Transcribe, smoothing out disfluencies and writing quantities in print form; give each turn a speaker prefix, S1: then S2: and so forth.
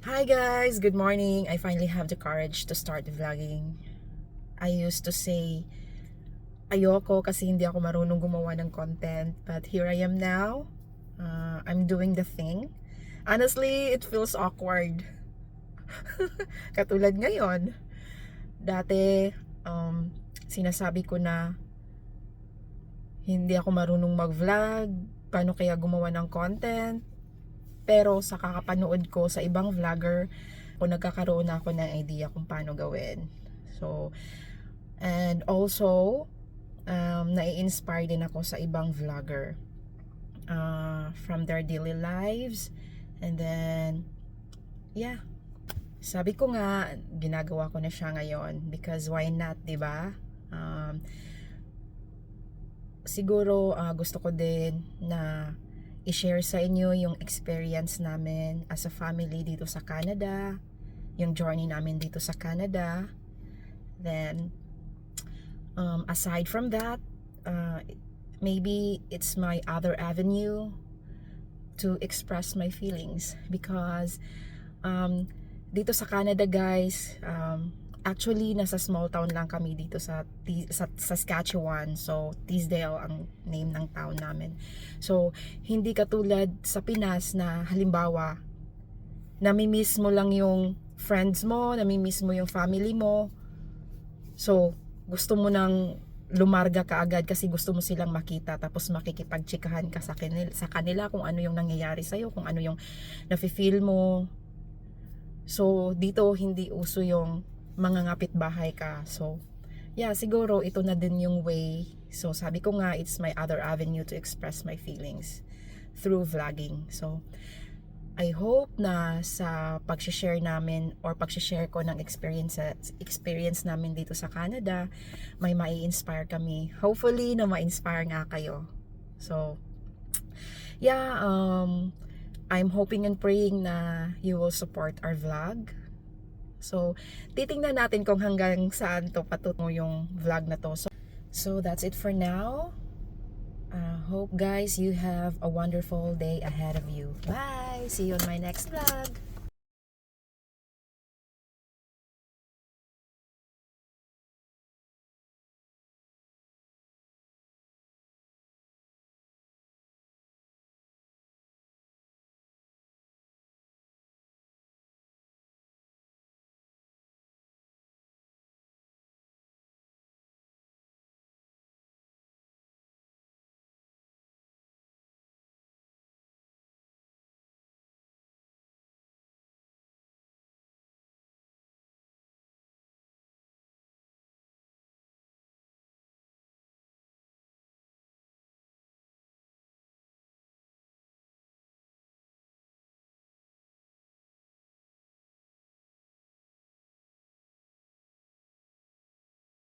S1: Hi guys, good morning. I finally have the courage to start vlogging. I used to say ayoko kasi hindi ako marunong gumawa ng content, but here I am now. I'm doing the thing. Honestly, it feels awkward. Katulad ngayon. Dati, sinasabi ko na hindi ako marunong mag-vlog, paano kaya gumawa ng content. Pero sa kakapanood ko sa ibang vlogger, nagkakaroon na ako ng idea kung paano gawin. So, and also, nai-inspire din ako sa ibang vlogger from their daily lives. And then, yeah, sabi ko nga, ginagawa ko na siya ngayon because why not, diba? Siguro gusto ko din na i-share sa inyo yung experience namin as a family dito sa Canada, yung journey namin dito sa Canada. Then, aside from that, maybe it's my other avenue to express my feelings because dito sa Canada guys, actually nasa small town lang kami dito sa Saskatchewan. So Teasdale ang name ng town namin. So hindi katulad sa Pinas na halimbawa nami-miss mo lang yung friends mo, nami-miss mo yung family mo. So gusto mo nang lumarga ka agad kasi gusto mo silang makita, tapos makikipagtsikahan ka sa kanila kung ano yung nangyayari sa'yo, kung ano yung nafe-feel mo. So dito hindi uso yung mga ngapit bahay ka. So yeah, siguro ito na din yung way. So sabi ko nga, it's my other avenue to express my feelings through vlogging. So I hope na sa pag-share namin or pag-share ko ng experience namin dito sa Canada, may mai-inspire kami. Hopefully na ma-inspire nga kayo. So yeah, I'm hoping and praying na you will support our vlog. So titingnan natin kung hanggang saan to patutungo yung vlog na to. So that's it for now. Hope guys you have a wonderful day ahead of you. Bye! See you on my next vlog.